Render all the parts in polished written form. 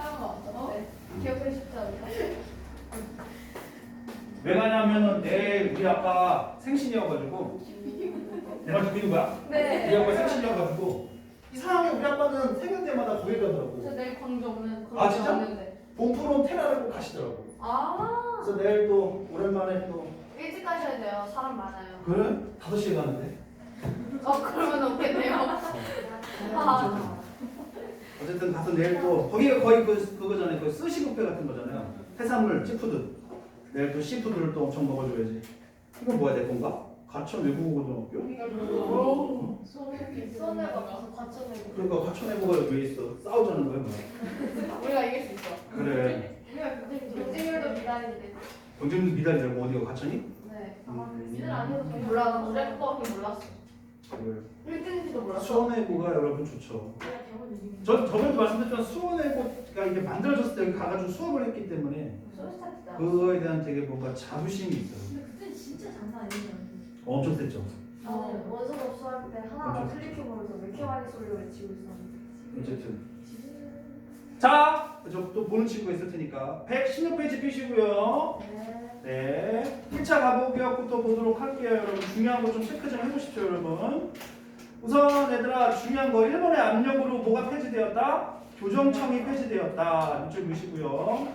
네. 기억하기 쉽지 않다. 왜 가냐면은 내일 우리 아빠 생신이어가지고 내 말 듣고 있는 거야? 네. 우리 아빠 생신이어가지고 이상하게 우리 아빠는 생일 때마다 거기 저 가더라고. 내일 광주 오는 아, 진짜? 없는데. 본프로 테라를 꼭 가시더라고. 아. 그래서 내일 또 오랜만에 또 일찍 가셔야 돼요. 사람 많아요. 그래? 5시에 가는데. 그러면 없겠네요. 아. 어쨌든 가서 내일 또 거기가 거의 그거잖아요. 그 스시 뷔페 같은 거잖아요. 해산물, 씨푸드. 내일 또 씨푸드를 또 엄청 먹어줘야지. 이건 뭐야 내 건가? 가천 외국어고등학교? 손해가 가서 과천에. 그러니까 가천 외국어가 왜 있어? 싸우자는 거야 뭐. 우리가 이길 수 있어. 그래. 우리가 경쟁률도 미달인데. 경쟁률 미달이라고 어디가 가천이? 네. 미달 아니어도 몰라. 무조건이 몰랐어. 그래. 1등인지도 몰랐어. 수원외고가 여러분 좋죠. 전 저번에도 말씀드렸지만 수원외고가 이게 만들어졌을 때 여기 가가지고 수업을 했기 때문에 그거에 대한 되게 뭔가 자부심이 있어요. 근데 그때 진짜 장난 아니잖아. 엄청 셌죠. 원서 접수할 때 하나하나 클릭해보면서 왜 이렇게 많이 쏠려 외치고 있었는데. 어쨌든 자, 또 보는 친구가 있을 테니까 116페이지 펴시고요. 네, 1차 가보기역부터 보도록 할게요. 여러분 중요한 거 좀 체크 좀 해보십시오. 여러분 우선 얘들아 중요한 거 1번의 압력으로 뭐가 폐지되었다? 교정청이 폐지되었다. 이쪽 보시고요.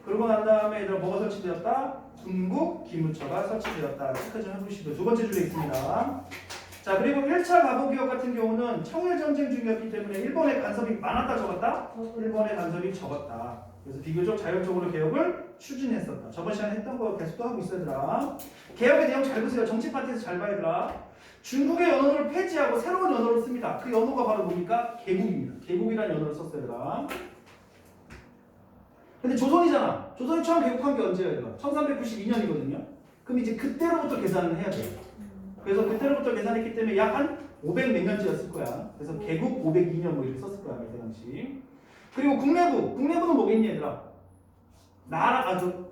그러고 난 다음에 얘들아 뭐가 설치되었다? 군국 기무처가 설치되었다. 체크 좀 해보시고요. 두 번째 줄에 있습니다. 자, 그리고 1차 가보기역 같은 경우는 청일전쟁 중이었기 때문에 일본의 간섭이 많았다 적었다? 일본의 간섭이 적었다. 그래서 비교적 자율적으로 개혁을 추진했었다. 저번 시간에 했던 거 계속 또 하고 있어 얘들아. 개혁의 내용 잘 보세요. 정치 파트에서 잘 봐야 얘들아. 중국의 연호를 폐지하고 새로운 연호를 씁니다. 그 연호가 바로 뭡니까? 개국입니다. 개국이라는 연호를 썼어요 얘들아. 근데 조선이잖아. 조선이 처음 개국한 게 언제예요 얘들아? 1392년이거든요. 그럼 이제 그때로부터 계산을 해야 돼요. 그래서 그때로부터 계산했기 때문에 약 한 500 몇 년째였을 거야. 그래서 개국 502년 뭐 이렇게 썼을 거야 그때 당시. 그리고 국내부는 뭐겠니 얘들아?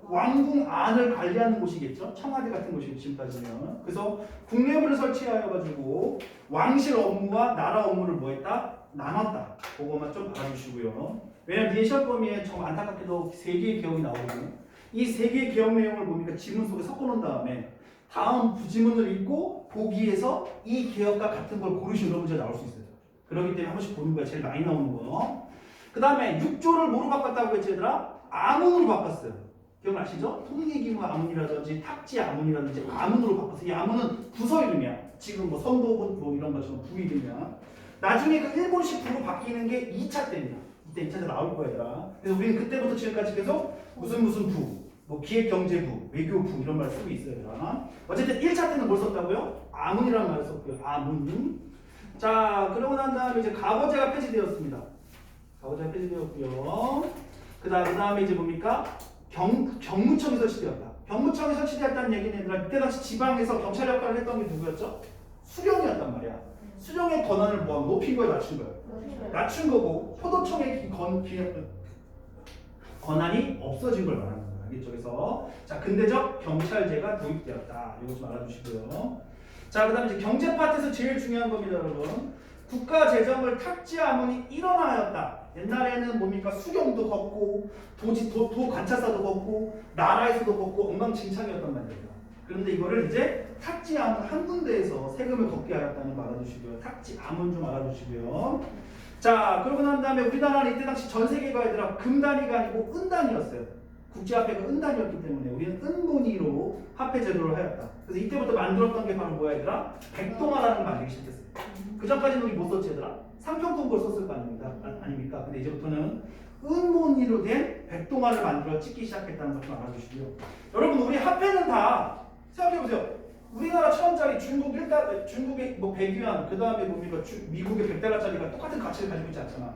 왕궁 안을 관리하는 곳이겠죠. 청와대 같은 곳이겠죠 지금까지는. 그래서 국내부를 설치하여 가지고 왕실 업무와 나라 업무를 뭐했다? 나눴다. 그거만 좀 알아주시고요. 왜냐면 네 시험 범위에 정말 안타깝게도 3개의 개혁이 나오거든요. 이 3개의 개혁 내용을 뭡니까? 지문 속에 섞어놓은 다음에 다음 부지문을 읽고 보기에서 이 개혁과 같은 걸 고르시는 문제가 나올 수 있어요. 그렇기 때문에 한 번씩 보는 거야. 제일 많이 나오는 거. 그 다음에 6조를 뭐로 바꿨다고 했지 얘들아? 아문으로 바꿨어요. 기억나시죠? 통일기무 아문이라든지 탁지 아문이라든지 아문으로 바꿨어요. 이 아문은 부서 이름이야. 지금 뭐 선도군 뭐 이런 것처럼 부 이름이야. 나중에 그 일본식 부로 바뀌는 게 2차 때입니다. 이때 2차 때 나올 거야 얘들아. 그래서 우리는 그때부터 지금까지 계속 무슨 부 뭐 기획경제부, 외교부 이런 말 쓰고 있어요. 얘들아. 어쨌든 1차 때는 뭘 썼다고요? 아문이라는 말을 썼고요. 아문. 자, 그러고 난 다음에 이제 가거제가 폐지되었습니다. 가거제가 폐지되었고요. 그 다음에 이제 뭡니까? 경무청이 설치되었다. 경무청이 설치되었다는 얘기는 얘들아, 이때 당시 지방에서 경찰 역할을 했던 게 누구였죠? 수령이었단 말이야. 수령의 권한을 뭐 높인 거에 낮춘 거예요. 낮춘 거고 포도청의 권한이 없어진 걸 말하는 거예요. 알겠죠? 그래서 자, 근대적 경찰제가 도입되었다. 이거 좀 알아주시고요. 자, 그 다음에 이제 경제 파트에서 제일 중요한 겁니다, 여러분. 국가 재정을 탁지하문이 일어나였다. 옛날에는 뭡니까? 수경도 걷고, 도 관찰사도 걷고, 나라에서도 걷고, 엉망진창이었단 말이에요. 그런데 이거를 이제 탁지아문 한 군데에서 세금을 걷게 하였다는 거 알아주시고요. 탁지아문 좀 알아주시고요. 자, 그러고 난 다음에 우리나라는 이때 당시 전 세계가 얘들아 금단위가 아니고 은단위였어요. 국제화폐가 은단위였기 때문에 우리는 은문위로 화폐 제도를 하였다. 그래서 이때부터 만들었던 게 바로 뭐야 얘들아? 백동화라는 걸 만들기 시작했어요. 그 전까지는 우리 뭐 썼지 얘들아? 상평통보를 썼을 거 아닙니까? 근데 이제부터는 은문위로 된 백동화를 만들어 찍기 시작했다는 것 좀 알아주시고요. 여러분 우리 화폐는 다 생각해보세요. 우리나라 1,000원짜리 중국의 뭐 100위안, 그 다음에 뭡니까? 미국의 100달러짜리가 똑같은 가치를 가지고 있지 않잖아.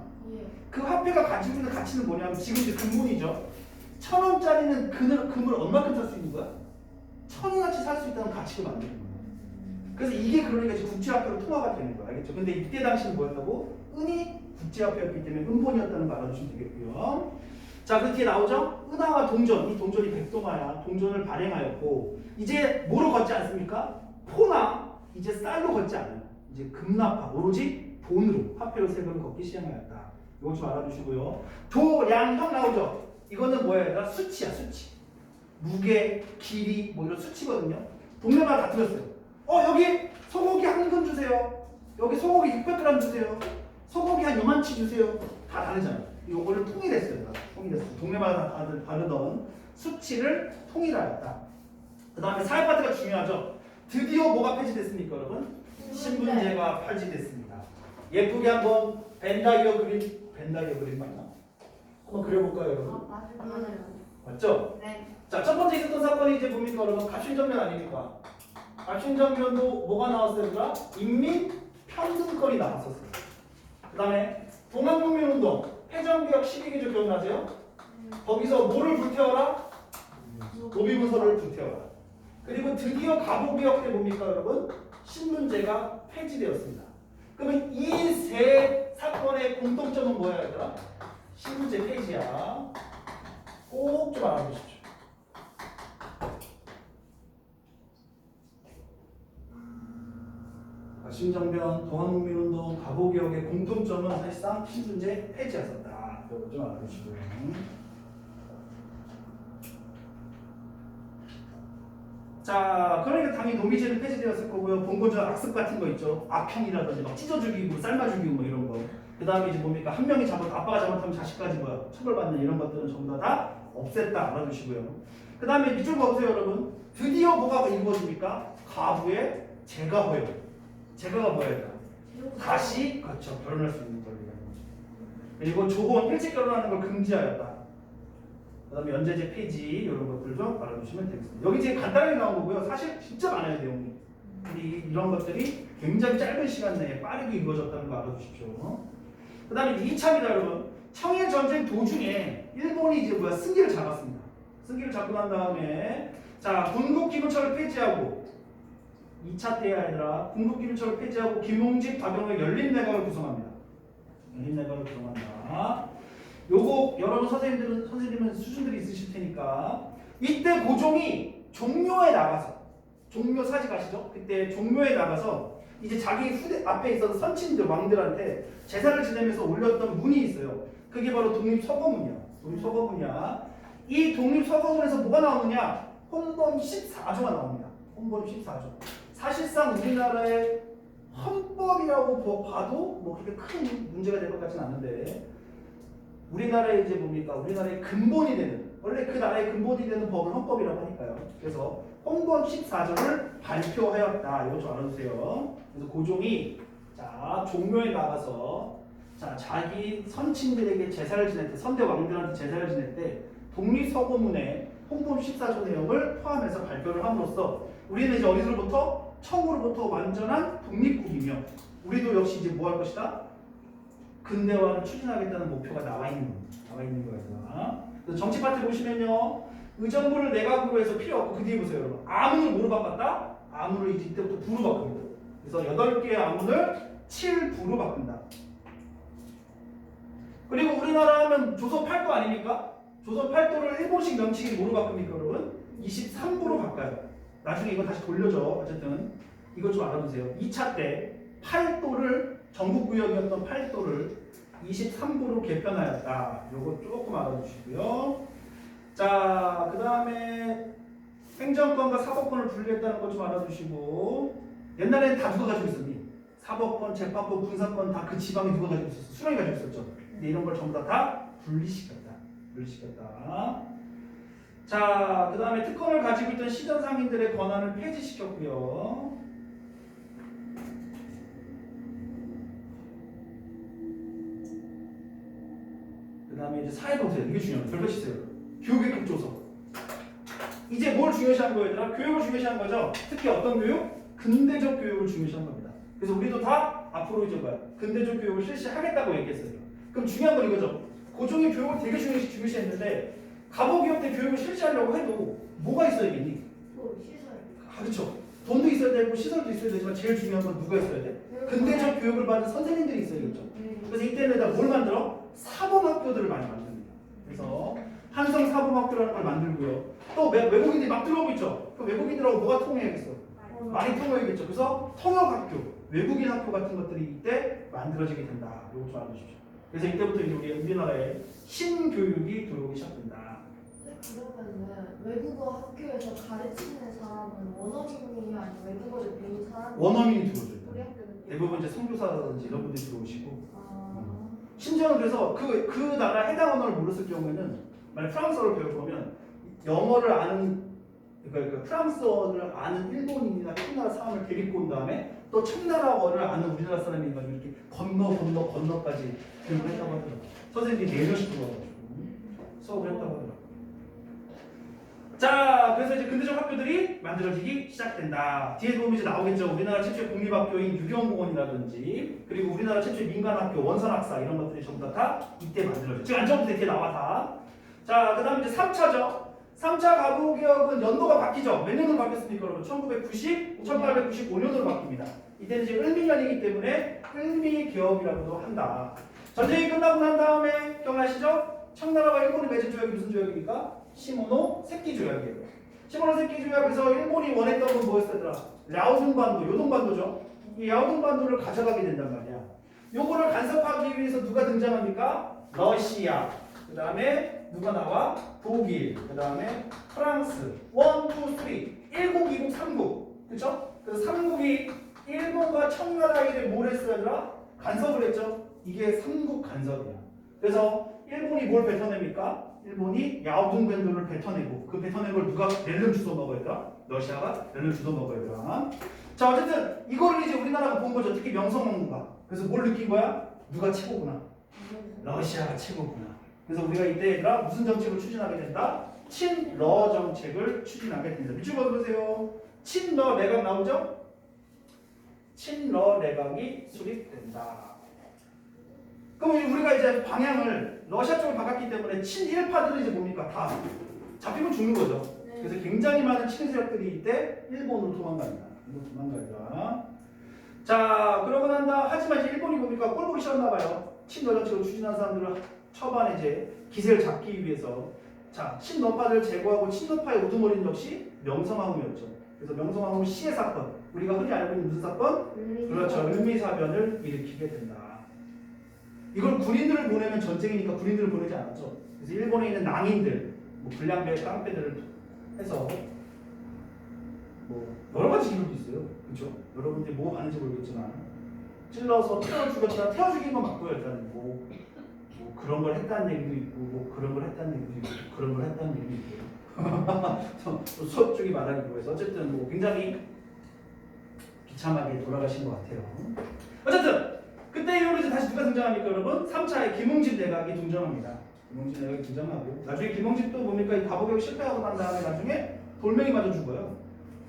그 화폐가 가지고 있는 가치는 뭐냐면 지금 이제 금문이죠. 1,000원짜리는 금을 얼마큼 살 수 있는 거야? 1,000원어치 살 수 있다는 가치를 만드는 거야. 그래서 이게 그러니까 이제 국제화폐로 통화가 되는 거야. 알겠죠? 근데 이때 당시는 뭐였다고? 은이 국제화폐였기 때문에 은본이었다는 걸 알아주시면 되겠고요. 자, 그 뒤에 나오죠? 은하와 동전. 이 동전이 백동화야. 동전을 발행하였고 이제 뭐로 걷지 않습니까? 포나 이제 쌀로 걷지 않아요. 이제 금납화, 오로지 돈으로 화폐로 세금을 걷기 시작하였다. 이거 좀 알아두시고요. 도량형 나오죠? 이거는 뭐야? 수치야, 수치. 무게, 길이, 뭐 이런 수치거든요. 동네마다 다 틀렸어요. 여기 소고기 한 근 주세요. 여기 소고기 600g 주세요. 소고기 한 요만치 주세요. 다 다르잖아요. 이거를 통일했어요. 통일했어요. 동네마다 다르던 수치를 통일하였다. 그 다음에 사회 파트가 중요하죠. 드디어 뭐가 폐지됐습니까, 여러분? 신분제가 폐지됐습니다. 예쁘게 한번 벤다이어 그림 맞나? 한번 그려볼까요, 여러분? 맞아요. 맞죠? 네. 자, 첫 번째 있었던 사건이 이제 뭡니까, 여러분? 갑신정변 아닙니까? 갑신정변도 뭐가 나왔어요, 얘들아? 인민평등권이 나왔었어요. 그 다음에 동학농민운동, 회전개혁 12개조 기억나세요? 거기서 뭐를 불태워라? 노비문서를 불태워라. 그리고 드디어 갑오개혁 때 뭡니까, 여러분? 신문제가 폐지되었습니다. 그러면 이 세 사건의 공통점은 뭐야, 얘들아? 신문제 폐지야. 꼭 좀 알아보십시오. 신정변, 동학농민운동, 갑오개혁의 공통점은 사실상 신분제 폐지였었다. 이거 좀 알아두시고요. 자, 그러니까 당연히 노미제는 폐지되었을 거고요. 봉건전 악습 같은 거 있죠. 악형이라든지 막 찢어 죽이고 삶아 죽이고 뭐 이런 거. 그 다음에 이제 뭡니까? 한 명이 아빠가 잘못하면 자식까지 뭐야 처벌받는 이런 것들은 전부 다 없앴다 알아두시고요. 그 다음에 이쪽 봐보세요, 여러분. 드디어 뭐가 이루어집니까? 가부의 재가허용. 재가가 뭐예요? 다시 그렇죠 결혼할 수 있는 권리가 있는 거죠. 그리고 조혼 일찍 결혼하는 걸 금지하였다. 그다음에 연제제 폐지 이런 것들 좀 알아두시면 되겠습니다. 여기 이제 간단하게 나온 거고요. 사실 진짜 많아요 내용이. 이런 것들이 굉장히 짧은 시간 내에 빠르게 이루어졌다는 거 알아두십시오. 그다음에 2차입니다, 여러분. 청일 전쟁 도중에 일본이 이제 승기를 잡았습니다. 승기를 잡고 난 다음에 자 군국기문처를 폐지하고 2차 때야 아니라 군국기문처를 폐지하고 김홍직, 박영의 열린내각을 구성합니다. 열린내각을 구성한다. 요거 여러분 선생님은 수준들이 있으실 테니까 이때 고종이 종묘에 나가서 종묘 사직 아시죠? 그때 종묘에 나가서 이제 자기 후대 앞에 있었던 선친들 왕들한테 제사를 지내면서 올렸던 문이 있어요. 그게 바로 독립서거문이야. 독립서거문이야. 이 독립서거문에서 뭐가 나오느냐? 헌법 14조가 나옵니다. 헌법 14조. 사실상 우리나라의 헌법이라고 봐도 뭐 그렇게 큰 문제가 될 것 같지는 않은데 우리나라의 이제 뭡니까? 우리나라의 근본이 되는 원래 그 나라의 근본이 되는 법을 헌법이라고 하니까요. 그래서 헌법 14조를 발표하였다. 이거 좀 알아두세요. 그래서 고종이 자 종묘에 나가서 자 자기 선친들에게 제사를 지낼 때 선대 왕들한테 제사를 지낼 때 독립서고문에 헌법 14조 내용을 포함해서 발표를 함으로써 우리는 이제 어디로부터 청으로부터 완전한 독립국이며 우리도 역시 이제 뭐 할 것이다? 근대화를 추진하겠다는 목표가 나와 있는 거예요. 그래서 정치 파트 보시면요, 의정부를 내각으로 해서 필요 없고 그 뒤에 보세요, 여러분. 아문을 뭐로 바꿨다? 아문을 이제 이때부터 부로 바꿉니다. 그래서 8개의 아문을 7부로 바꾼다. 그리고 우리나라 하면 조선 8도 아닙니까? 조선 8도를 일본식 명칭이 뭐로 바꿉니까, 여러분? 23부로 바꿔요. 나중에 이거 다시 돌려줘. 어쨌든 이거 좀 알아두세요. 2차 때 8도를 전국구역이었던 8도를 23부로 개편하였다. 요거 조금 알아두시고요. 자, 그 다음에 행정권과 사법권을 분리했다는 것 좀 알아두시고 옛날에는 다 누가 가지고 있었니? 사법권, 재판권, 군사권 다 그 지방에 누가 가지고 있었어? 수령이 가지고 있었죠. 근데 이런 걸 전부 다 분리시켰다. 자, 그 다음에 특권을 가지고 있던 시전 상인들의 권한을 폐지시켰고요. 그 다음에 이제 사회보세요. 이게 중요해요. 별표치세요. 교육의 급조서. 이제 뭘 중요시한 거예요, 얘들아? 교육을 중요시한 거죠. 특히 어떤 교육? 근대적 교육을 중요시한 겁니다. 그래서 우리도 다 앞으로 이제 뭐야? 근대적 교육을 실시하겠다고 얘기했어요. 그럼 중요한 건 이거죠. 고종이 교육을 되게 중요시했는데 갑오개혁 때 교육을 실시하려고 해도 뭐가 있어야겠니? 시설. 그렇죠. 돈도 있어야 되고 시설도 있어야 되지만 제일 중요한 건 누가 있어야 돼? 근대적 교육을 받은 선생님들이 있어야겠죠. 그래서 이때는 뭘 만들어? 사범학교들을 많이 만듭니다. 그래서 한성 사범학교라는 걸 만들고요. 또 외국인들이 막 들어오고 있죠. 그 외국인들하고 뭐가 통해야겠어? 많이 통해야겠죠. 그래서 통역학교, 외국인 학교 같은 것들이 이때 만들어지게 된다. 이거 좀 알아주십시오. 그래서 이때부터 이제 우리나라에 신교육이 들어오기 시작된다. 그러면은 외국어 학교에서 가르치는 사람은 원어민이 아니면 외국어를 배운 사람이 원어민이 들어오죠. 우리 학교는 대부분 이제 선교사라든지 이런 분들이 들어오시고 아, 심지어는 그래서 그 나라 해당 언어를 모르실 경우에는 만약 프랑스어를 배울 거면 영어를 아는 그러니까 프랑스어를 아는 일본인이나 청나라 사람을 데리고 온 다음에 또 청나라어를 아는 우리나라 사람이 가지고 이렇게 건너까지 교육을 했다고 하더라고요. 선생님이 4년씩 들어와가지고 수업을 했다고 하더라고요. 자, 그래서 이제 근대적 학교들이 만들어지기 시작된다. 뒤에 보면 이제 나오겠죠. 우리나라 최초의 공립학교인 유경공원이라든지 그리고 우리나라 최초의 민간학교 원산학사 이런 것들이 전부 다 이때 만들어져. 지금 안정부터 이렇게 나와 다. 자, 그 다음에 이제 3차죠. 3차 가부개혁은 연도가 바뀌죠. 몇 년으로 바뀌었습니까, 여러분? 1990, 1895년으로 바뀝니다. 이때는 이제 을미년이기 때문에 을미개혁이라고도 한다. 전쟁이 끝나고 난 다음에 기억나시죠? 청나라와 일본이 맺은 조약이 무슨 조약입니까? 시모노세키 조약이에요. 시모노세키 조약에서 일본이 원했던 건 뭐였더라? 랴오둥반도, 요동반도죠. 이 랴오둥반도를 가져가게 된단 말이야. 요거를 간섭하기 위해서 누가 등장합니까? 러시아. 그 다음에 누가 나와? 독일. 그 다음에 프랑스. 1, 2, 3. 1국, 2국, 3국. 그쵸? 그래서 3국이 일본과 청나라에 뭘 했어야 되나? 간섭을 했죠. 이게 3국 간섭이야. 그래서 일본이 뭘 뱉어냅니까? 일본이 야오둥반도를 뱉어내고 그 뱉어낸 걸 누가 렐름 주워 먹어야 되나? 러시아가 렐름 주워 먹어야 되나? 자, 어쨌든 이거를 이제 우리나라가 본 거죠. 특히 명성황후가. 그래서 뭘 느낀 거야? 누가 최고구나. 러시아가 최고구나. 그래서 우리가 이때 얘들아 무슨 정책을 추진하게 된다? 친러 정책을 추진하게 된다. 밑줄 봐보세요. 친러 내각 나오죠? 친러 내각이 수립된다. 그럼 우리가 이제 방향을 러시아 쪽을 바꿨기 때문에 친일파들은 이제 뭡니까? 다 잡히면 죽는 거죠. 네. 그래서 굉장히 많은 친일 세력들이 이때 일본으로 도망간다. 자, 그러고 난다. 하지만 이제 일본이 뭡니까? 꼴보기 싫었나 봐요. 친러 정책을 추진한 사람들을 초반에 이제 기세를 잡기 위해서 자, 친러파를 제거하고 친러파의 우두머리는 역시 명성황후였죠. 그래서 명성황후 시해 사건, 우리가 흔히 알고 있는 무슨 사건? 그렇죠. 을미사변을 일으키게 된다. 이걸 군인들을 보내면 전쟁이니까 군인들을 보내지 않았죠. 그래서 일본에 있는 낭인들, 뭐 불량배, 깡패들을 해서 뭐 여러 가지 기록도 있어요. 그렇죠? 여러분들이 뭐 아는지 모르겠지만 찔러서 태워 죽였다. 태워 죽인 건 맞고요. 일단은 뭐 그런 걸 했다는 얘기도 있고, 뭐 그런 걸 했다는 얘기도 있고, 그런 걸 했다는 얘기도 있고. 수업 쪽이 말하기 위해서 어쨌든 뭐 굉장히 비참하게 돌아가신 것 같아요. 어쨌든 그때 이후로 이제 다시 누가 등장합니까, 여러분? 3차에 김응집 내각이 등장합니다. 김응집 내각이 등장하고 나중에 김응집도 뭡니까? 이 가보개혁 실패하고 난 다음에 나중에 돌멩이 맞아 죽어요.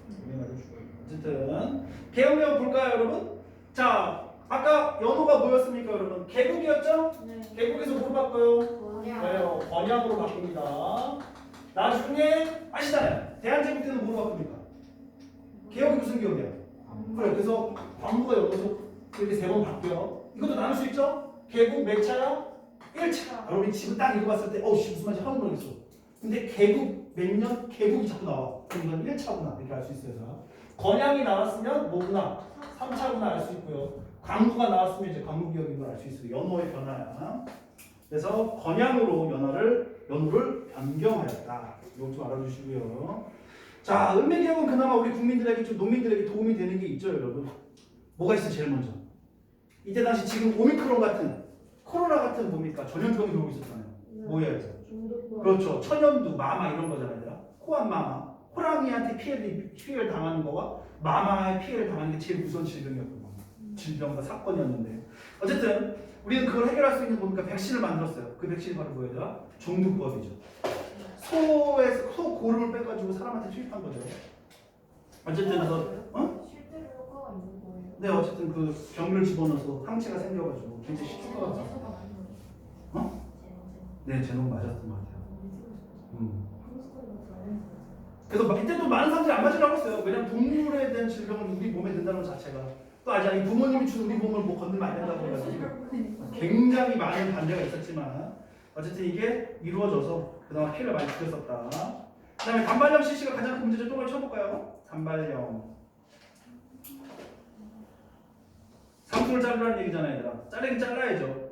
돌멩이 맞아 죽어요. 어쨌든 개혁령 볼까요, 여러분? 자, 아까 연호가 뭐였습니까, 여러분? 개국이었죠? 네. 개국에서 뭐로 바꿔요? 뭐냐? 그래요. 번역으로 바뀝니다. 나중에 아시잖아요. 대한제국 때는 뭐로 바꿉니까? 개혁이 무슨 기업이야? 그래. 그래서 광부가 여기서 이렇게 3번 바뀌어요. 이것도 나눌 수 있죠? 개국 몇 차야? 1차. 여러분이 지금 딱 읽어봤을 때 어우 무슨 말인지 하나도 모르겠어. 근데 개국 몇 년? 개국이 자꾸 나와. 그럼 이건 1차구나 이렇게 알 수 있어요. 건양이 나왔으면 뭐구나? 3차구나 알 수 있고요. 광부가 나왔으면 이제 광부기업인 걸 알 수 있어요. 연호의 변화야. 그래서 건양으로 연호를 변경하였다. 이거 좀 알아주시고요. 자, 읍내개혁은 그나마 우리 국민들에게 좀 농민들에게 도움이 되는 게 있죠, 여러분. 뭐가 있어 제일 먼저? 이때 당시 지금 오미크론 같은 코로나 같은 뭡니까? 전염병이 돌고 있었잖아요. 뭐야죠? 그렇죠. 천연두, 마마 이런 거잖아요. 호암마마, 호랑이한테 피해를 당하는 거와 마마의 피해를 당하는 게 제일 무서운 질병이었거든요. 질병과 사건이었는데 어쨌든 우리는 그걸 해결할 수 있는 뭡니까? 백신을 만들었어요. 그 백신이 바로 뭐예요? 종두법이죠. 소 고름을 빼가지고 사람한테 투입한 거죠. 어쨌든 그래서 실제로 효과가 있는 거예요. 네, 어쨌든 그 병을 집어넣어서 항체가 생겨가지고 굉장히 쉽게 제가 요 많이 네, 제목 맞았던 것 같아요. 먹었어요. 그래서 이때도 많은 사람들이 안 맞으려고 했어요. 왜냐면 동물에 대한 질병은 우리 몸에 든다는 것 자체가 또 알잖아요. 부모님이 준 우리 몸을 뭐 건들면 안 된다고 해가지고 굉장히 많은 반대가 있었지만 어쨌든 이게 이루어져서 그나마 피해를 많이 줄였었다. 그 다음에 단발령 실시가 가장 큰 문제죠. 똥을 쳐볼까요? 단발령. 상투를 자르라는 얘기잖아요, 얘들아. 자르긴 잘라야죠.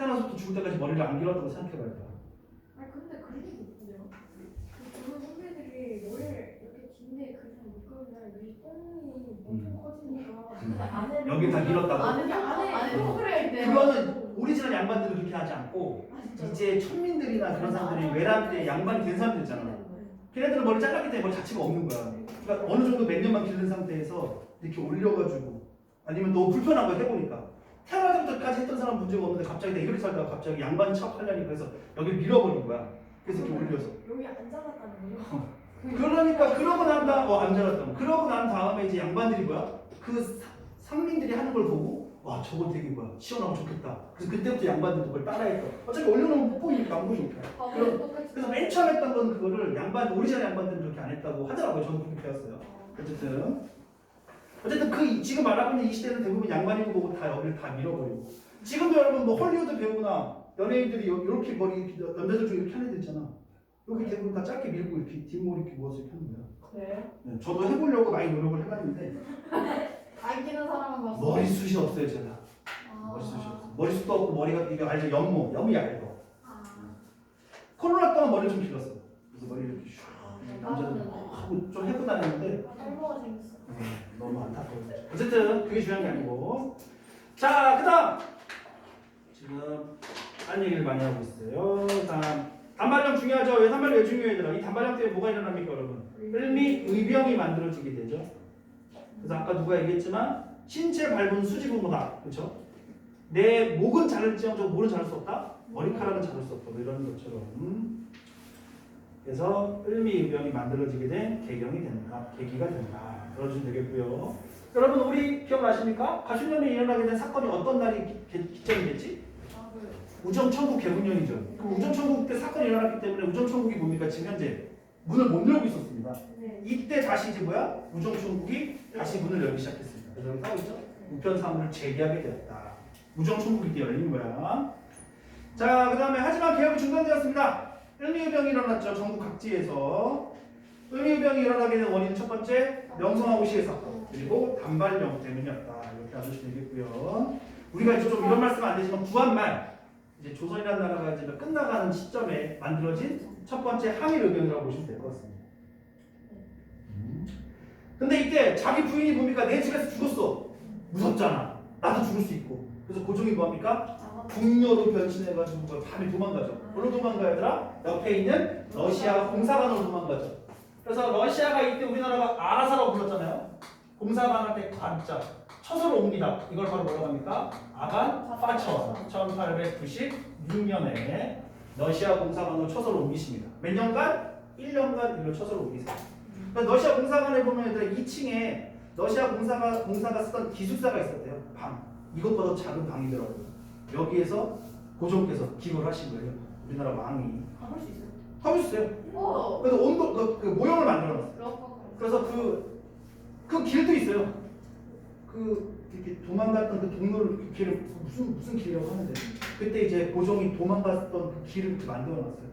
태어나서부터 죽을 때까지 머리를 안 길렀다고 생각해봐야 돼. 아 근데 그럴 리가 없군요. 그 젊은 선배들이 머리를 이렇게 긴데 그 사람 묶으면 이 똥이 엄청 커지니까 안에 여기 다 길었다고? 안에 똥을 때 그거는 오리지널 양반들은 그렇게 하지 않고 이제 천민들이나 그런 사람들이 외란 때 양반이 된 사람들 있잖아. 걔네들은 머리 잘랐기 때문에 머리 자체가 없는 거야. 그러니까 어느 정도 몇 년만 기른 상태에서 이렇게 올려가지고 아니면 너무 불편한 거 해보니까 태어나서부터까지 했던 사람 문제가 없는데 갑자기 내가 이렇게 살다가 갑자기 양반 척 하려니까 그래서 여기 밀어버린 거야. 그래서 이렇게 올려서. 여기 안 잡았다는 거죠? 그러니까 그러고 난 다음 안 잘랐다. 그러고 난 다음에 이제 양반들이 뭐야? 그 상민들이 하는 걸 보고 와 저거 되게 뭐야 시원하고 좋겠다. 그래서 그때부터 양반들도 그걸 따라했어. 어차피 올려놓으면 못 보이니까 안 보이니까. 그래서 맨 처음 했던 건 그거를 양반 오리지널 양반들은 그렇게 안 했다고 하더라고요. 저도 그렇게 배웠어요. 어쨌든 그 지금 말하고 있는 이 시대는 대부분 양반이고 뭐고 다 여기를 다 밀어버리고 지금도 여러분 뭐 헐리우드 배우나 연예인들이 이렇게 머리 이렇게 남자들 중에 이렇게 하는 애들 있잖아. 여기 대부분 다 짧게 밀고 이렇게 뒷머리 이렇게 모아서 이렇게 하는 거야. 네. 네, 저도 해보려고 많이 노력을 해봤는데 안기는 사람은 봤어. 머리숱이 없어요 제가. 머리숱이 없어. 머리숱도 없고 머리가 이게 알죠? 염이 얇아. 코로나 동안 머리 좀 길었어. 그래서 머리 이렇게 슉 남자들 하고 좀 해고 다녔는데 탈모가 생겼어. 너무 안타까워. 어쨌든 그게 중요한 게 아니고 자 그다음 지금 딴 얘기를 많이 하고 있어요. 다음 단발령 중요하죠. 왜 단발령 왜 중요해 얘들아? 이 단발령 때문에 뭐가 일어납니까 여러분? 을미 의병이 만들어지게 되죠. 그래서 아까 누가 얘기했지만 신체 밟은 수지부모다. 그렇죠? 내 목은 자를지언정 목은 자를 수 없다. 머리카락은 자를 수 없다. 뭐 이런 것처럼. 그래서 을미의병이 만들어지게 된 계기가 된다. 들어주시면 되겠고요. 여러분 우리 기억나십니까? 가춘년에 일어나게 된 사건이 어떤 날이 기점이 됐지? 우정천국 개국년이죠. 그 우정천국 때 사건이 일어났기 때문에 우정천국이 뭡니까? 지금 현재 문을 못 열고 있었습니다. 이때 다시 이제 뭐야? 우정천국이 다시 문을 열기 시작했습니다. 그래서 여기 나오죠? 우편사무를 재개하게 되었다. 우정천국이 이때 열린 거야. 자, 그 다음에 하지만 개혁이 중단되었습니다. 을미의병이 일어났죠. 전국 각지에서. 을미의병이 일어나게 된 원인은 첫 번째 명성하고 시의 사건 그리고 단발령 때문이었다. 이렇게 아주시면 되겠고요. 우리가 이제 좀 이런 말씀은 안 되지만 구한말 이제 조선이라는 나라가 이제 끝나가는 시점에 만들어진 첫 번째 항일의병이라고 보시면 될 것 같습니다. 근데 이때 자기 부인이 뭡니까? 내 집에서 죽었어. 무섭잖아. 나도 죽을 수 있고. 그래서 고종이 뭐합니까? 궁녀로 변신해가지고 밤에 도망가죠. 뭘로 도망가야 되나? 옆에 있는 러시아 공사관으로 도망가죠. 그래서 러시아가 이때 우리나라가 아라사라고 불렀잖아요. 공사관한테 관자 처소를 옵니다. 이걸 바로 뭐라고 합니까? 아간 파천 1896년에 러시아 공사관으로 처소를 옮기십니다. 몇 년간? 1년간 일로 처소를 옮기세요. 그러니까 러시아 공사관에 보면 2층에 러시아 공사가 쓰던 기숙사가 있었대요. 방. 이것보다 작은 방이더라고요. 여기에서 고종께서 기거를 하신 거예요. 우리나라 왕이. 가볼 수 있어요? 하고 있어요. 그래서 온도 그 모형을 만들어놨어요. 그래서 그 길도 있어요. 그 이렇게 도망갔던 그 동로를 그 길을 무슨 길이라고 하는데 그때 이제 고종이 도망갔던 그 길을 이렇게 만들어놨어요.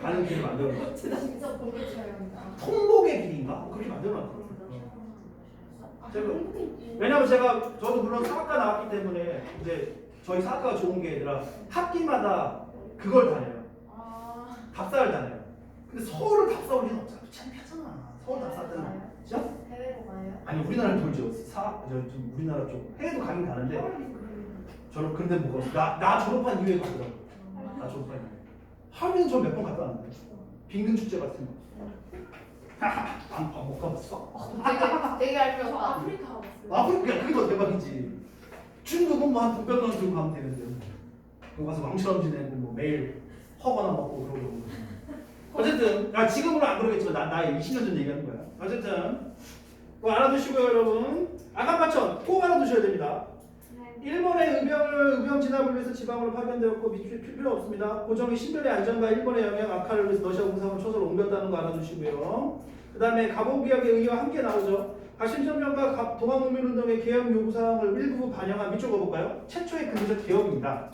가는 길을 만들어놨어요. 진짜 보기 촬영이다. 통곡의 길인가? 그렇게 만들어놨어요. 왜냐면 저도 물론 사학과 나왔기 때문에 이제 저희 사학과가 좋은 게 아니라 학기마다 그걸 다녀요. 답사를 다녀요. 근데 서울을 답사 올 리는 없잖아. 창피하잖아. 서울 답사 때는. 그죠? 해외로 가요? 아니 우리나라를 돌죠. 좀 우리나라 쪽 해외도 가긴 가는데 근데 뭐가 나 졸업한 이후에 가더라고. 나 졸업한 이후에. 하루는 저 몇 번 갔다 왔는데. 빙근 축제 같은 거. 못 가봤어. 되게 알면서 아프리카 가봤어요. 아프리카 그게 더 대박이지. 중국은 뭐 한 900원 들고 가면 되는데. 거기 가서 왕처럼 지내고 뭐 매일 허거나 먹고 그러고. 어쨌든 지금은 안 그러겠지만 나의 20년 전 얘기하는 거야. 어쨌든 뭐 알아두시고요 여러분. 아간파천 꼭 알아두셔야 됩니다. 일본의 의병 진압을 위해서 지방으로 파견되었고 필요 없습니다. 고종이 신변의 안전과 일본의 영향 악화를 위해서 러시아 공사관 초소를 옮겼다는 거 알아두시고요. 그 다음에 가보기약의 의의와 함께 나오죠. 가심전면과 동학농민운동의 개혁 요구사항을 일부 반영한 밑줄 그어볼까요? 최초의 근대적 개혁입니다.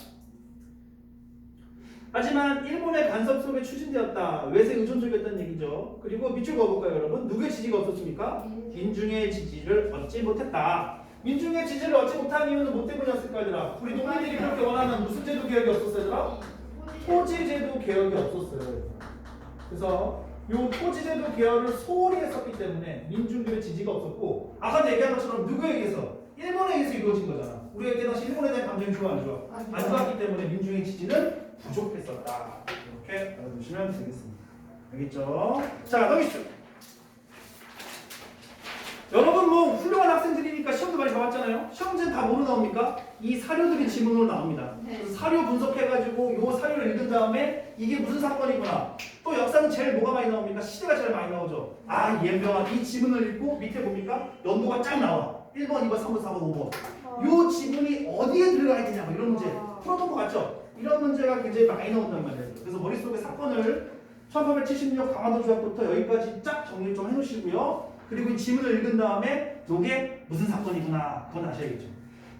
하지만 일본의 간섭 속에 추진되었다. 외세 의존적이었다는 얘기죠. 그리고 밑줄 그어볼까요 여러분? 누구의 지지가 없었습니까? 민중의 지지를 얻지 못했다. 민중의 지지를 얻지 못한 이유는 뭐 때문이었을까 얘들아? 우리 농민들이 그렇게 원하는 무슨 제도 개혁이 없었어요 얘들아? 토지제도 개혁이 없었어요. 그래서 요 토지제도 개혁을 소홀히 했었기 때문에 민중들의 지지가 없었고 아까 얘기한 것처럼 누구에 의해서? 일본에 의해서 이루어진 거잖아. 우리가 그때 당시 일본에 대한 감정이 좋아 안 좋아? 안 좋았기 때문에 민중의 지지는 부족했었다. 이렇게 알아두시면 되겠습니다. 알겠죠? 자, 넘기시죠. 여러분 뭐 훌륭한 학생들이니까 시험도 많이 봐봤잖아요. 시험 문제는 다 뭐로 나옵니까? 이 사료들이 지문으로 나옵니다. 그래서 사료 분석해가지고 요 사료를 읽은 다음에 이게 무슨 사건이구나. 또 역사는 제일 뭐가 많이 나옵니까? 시대가 제일 많이 나오죠. 아, 이엠병아 이 지문을 읽고 밑에 봅니까? 연도가 쫙 나와. 1번, 2번, 3번, 4번, 5번. 요 지문이 어디에 들어가 있느냐 뭐 이런 문제 풀어본 것 같죠? 이런 문제가 굉장히 많이 나온단 말이에요. 그래서 머릿속에 사건을 1876 강화도 조약부터 여기까지 쫙 정리 좀 해놓으시고요. 그리고 이 지문을 읽은 다음에 이게 무슨 사건이구나 그건 아셔야겠죠.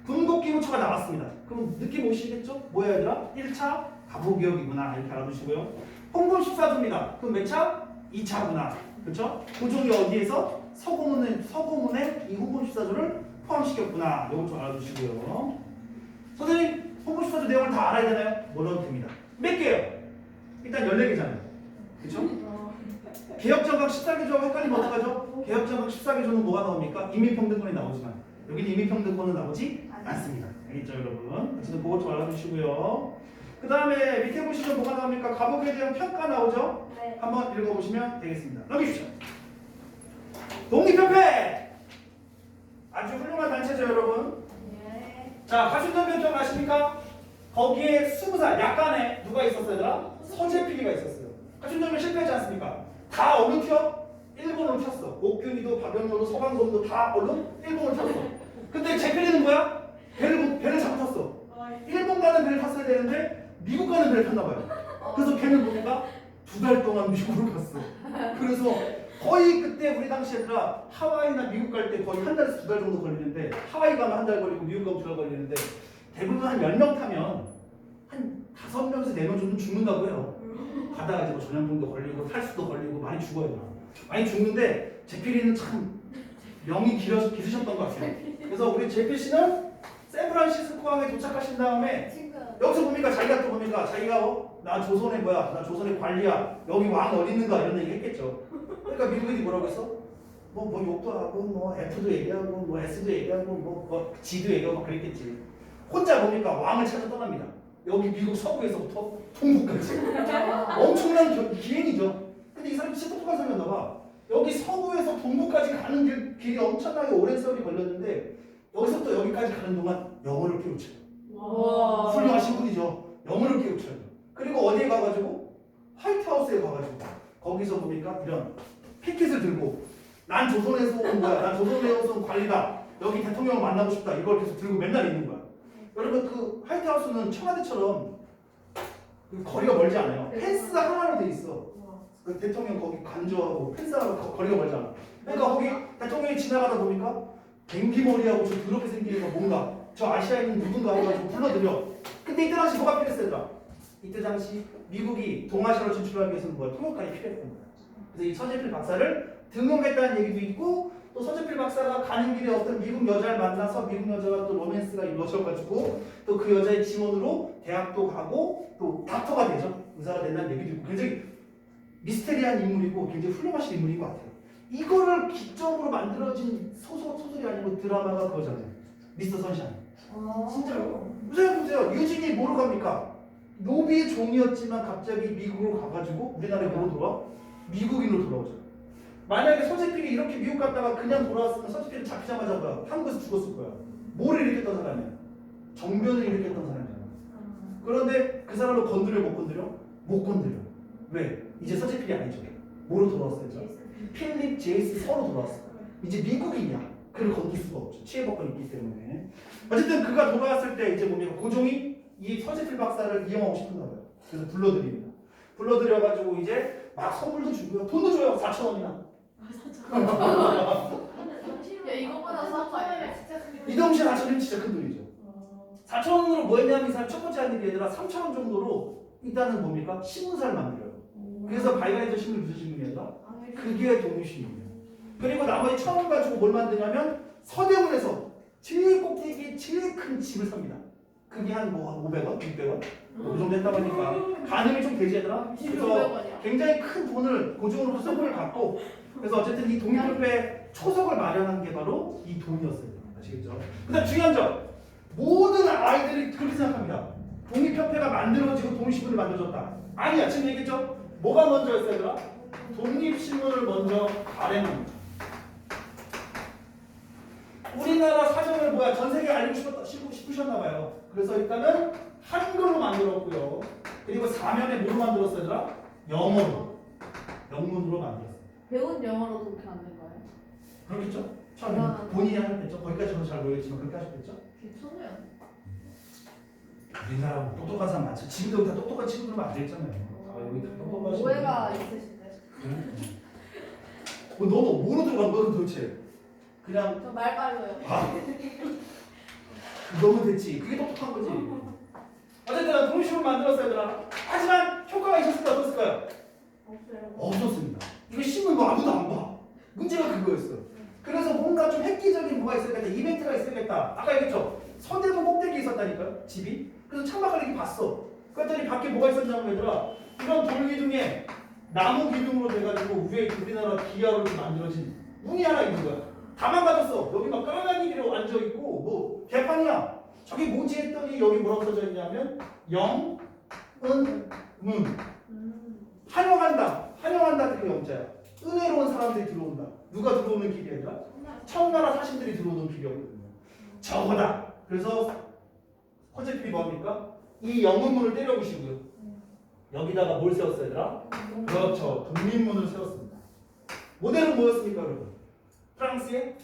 군국기무처가 나왔습니다. 그럼 느낌 오시겠죠? 뭐야 얘들아? 1차 가보개혁이구나 이렇게 알아두시고요. 홍범14조입니다. 그럼 몇 차? 2차구나. 그렇죠? 고종이 어디에서? 서고문에 이 홍범14조를 포함시켰구나. 이거 좀 알아두시고요. 선생님 홍범14조 내용을 다 알아야 되나요? 몰라도 됩니다. 몇 개요? 일단 14개잖아요. 그렇죠? 개혁정각 14개조하고 헷갈리면 어떡하죠? 개혁정각 14개조는 뭐가 나옵니까? 인민평등권이 나오지만 여기는 인민평등권은 나오지 않습니다. 알겠죠 여러분? 어쨌든 그것 좀 알아두시고요. 그 다음에 밑에 보시면 뭐가 나옵니까? 가복에 대한 평가 나오죠? 네. 한번 읽어보시면 되겠습니다. 넘기시죠. 독립협회! 아주 훌륭한 단체죠 여러분. 네. 자, 가춘전변경 아십니까? 거기에 20살 약간의 누가 있었어요 얘들아? 서재필이가 있었어요. 가춘전변 실패하지 않습니까? 다 얼른 튀어? 일본으로 튀었어. 옥균이도 박영로도 서강범도 다 얼른 일본으로 튀었어. 근데 재필이는 뭐야? 배를 잘탔어. 일본 가는 배를 탔어야 되는데 미국 가는 배를 탔나 봐요. 그래서 걔는 보니까 2달 동안 미국으로 갔어. 그래서 거의 그때 우리 당시 애들아 하와이나 미국 갈 때 거의 한 달에서 2달 정도 걸리는데 하와이 가면 1달 걸리고 미국 가면 2달 걸리는데 대부분 한 10명 타면 한 5명에서 4명 정도 죽는다고 해요. 가다가 이제 뭐 전염병도 걸리고 탈수도 걸리고 많이 죽어요. 많이 죽는데 제필이는 참 명이 기르셨던 것 같아요. 그래서 우리 제필 씨는 샌프란시스코항에 도착하신 다음에 여기서 봅니까? 자기가 또 봅니까? 자기가 나 조선의 뭐야? 나 조선의 관리야. 여기 왕 어디 있는가? 이런 얘기 했겠죠. 그러니까 미국인이 뭐라고 했어? 뭐 욕도 하고 뭐 F도 얘기하고 뭐 S도 얘기하고 뭐 G도 얘기하고 막 그랬겠지. 혼자 뭡니까? 왕을 찾아 떠납니다. 여기 미국 서부에서부터 동부까지. 엄청난 기행이죠. 근데 이 사람이 진짜 똑똑한 사람이었나 봐. 여기 서부에서 동부까지 가는 길이 엄청나게 오랜 세월이 걸렸는데 여기서부터 여기까지 가는 동안 영어를 깨우쳐요. 훌륭하신 분이죠. 영어를 깨우쳐요. 그리고 어디에 가가지고 화이트하우스에 가가지고 거기서 뭡니까? 이런 피켓을 들고 난 조선에서 온 거야. 난 조선에서 온 관리다. 여기 대통령을 만나고 싶다. 이걸 계속 들고 맨날 있는 거야. 여러분 그 화이트하우스는 청와대처럼 그 거리가 멀지 않아요. 펜스 하나로 돼 있어. 그 대통령 거기 간조하고 펜스하고 거리가 멀지 않아. 그러니까 거기 대통령이 지나가다 보니까 뱅기머리하고 저 더럽게 생긴 애가 뭔가 저 아시아인 누군가 해가지고 불러들여. 근데 이때 당시 뭐가 필요했어요? 이때 당시 미국이 동아시아로 진출하기 위해서는 뭐야? 통역관이 필요했던 거야. 그래서 이 서재필 박사를 등용했다는 얘기도 있고 또 서재필 박사가 가는 길에 어떤 미국 여자를 만나서 미국 여자와 또 로맨스가 이루어져가지고 또 그 여자의 지원으로 대학도 가고 또 닥터가 되죠. 의사가 된다는 얘기도 있고 굉장히 미스테리한 인물이고 굉장히 훌륭하신 인물인 것 같아요. 이거를 기점으로 만들어진 소설이 아니고 드라마가 그거잖아요. 미스터 선샤인. 진짜요? 보세요. 유진이 뭐로 갑니까? 노비의 종이었지만 갑자기 미국으로 가가지고 우리나라에 뭐로 돌아와? 미국인으로 돌아오죠. 만약에 서재필이 이렇게 미국 갔다가 그냥 돌아왔으면 서재필은 잡히자마자 뭐야? 한국에서 죽었을 거야. 뭐를 일으켰던 사람이야? 정변을 일으켰던 사람이야. 그런데 그 사람을 건드려 못 건드려? 못 건드려. 왜? 이제 서재필이 아니죠. 뭐로 돌아왔어요? 필립 제이스 서로 돌아왔어. 이제 미국인이야. 그를 건들 수가 없죠. 치해법권이 있기 때문에. 어쨌든 그가 돌아왔을 때 이제 뭡니까? 고종이 이 서재필 박사를 이용하고 싶은가 봐요. 그래서 불러들입니다. 불러들여가지고 이제 막 선물도 주고요. 돈도 줘요. 4,000원이나. 야 이거보다 싼 거 아니야? 이 당시에 4,000원이면 진짜 큰 돈이죠. 4,000원으로 뭐 했냐면 이 사람 첫 번째 하는 게 아니라 3,000원 정도로 일단은 뭡니까? 신문사를 만들어요. 그래서 발간했던 신문이 무슨 신문이었다? 그게 독립신문이에요. 그리고 나머지 1,000원 가지고 뭘 만드냐면 서대문에서 제일 꼭대기에 제일 큰 집을 삽니다. 그게 한 뭐 500원, 600원 그 정도 했다고 하니까 가늠이 좀 되지 얘들아? 그래서 굉장히 큰 돈을 고정으로 소금을 갖고 그래서 어쨌든 이 독립협회 초석을 마련한 게 바로 이 돈이었어요. 아시겠죠? 그다음 중요한 점 모든 아이들이 그렇게 생각합니다. 독립협회가 만들어지고 독립신문을 만들어졌다. 아니야. 지금 얘기했죠? 뭐가 먼저였어요 얘들아? 독립신문을 먼저 발행합니다. 우리나라 사정을 뭐야 전 세계에 알리고 싶으셨나봐요. 그래서 일단은 한글로 만들었고요. 그리고 사면에 뭐로 만들었어요 얘들아? 영어로. 영문으로 만들었어요. 배운 영어로도 그렇게 만든 거예요? 그렇겠죠? 처음에 본인이 하셨겠죠? 거기까지 저는 잘 모르겠지만 그렇게 하셨겠죠? 귀찮아요. 우리나라 뭐 똑똑한 사람 많죠. 지금도 다 똑똑한 친구들 안 되잖아요. 아, 여기 다 똑똑하시네. 오해가 있으신데. 너도 뭐로 들어간 거야 도대체? 그냥 저 말 빨라요. 아 너무 됐지. 그게 똑똑한 거지. 어쨌든 독립신문 만들었어요 얘들아. 하지만 효과가 있었을까 없었을까요? 없어요. 없었습니다. 이거 신문 뭐 아무도 안 봐. 문제가 그거였어. 그래서 뭔가 좀 획기적인 뭐가 있어야겠다. 이벤트가 있어야겠다. 아까 얘기했죠. 서대문 꼭대기에 있었다니까요. 집이. 그래서 창밖을 이렇게 봤어. 그랬더니 밖에 뭐가 있었냐면 얘들아. 이런 돌기둥에 나무 기둥으로 돼가지고 위에 우리나라 기아로 만들어진 문이 하나 있는 거야. 다만 가졌어. 여기 막 까마귀 길로 앉아있고 뭐 개판이야. 저게 뭐지 했더니 여기 뭐라고 써져 있냐면 영, 은, 문. 환영한다. 환영한다. 그게 영자야. 은혜로운 사람들이 들어온다. 누가 들어오는 길이 아니라 청나라 사신들이 들어오는 길이었거든요. 저거다. 그래서 허재필이 뭐합니까? 이 영문문을 때려부시고요. 여기다가 뭘 세웠어요 얘들아? 그렇죠. 독립문을 세웠습니다. 모델은 뭐였습니까 여러분? 프랑스의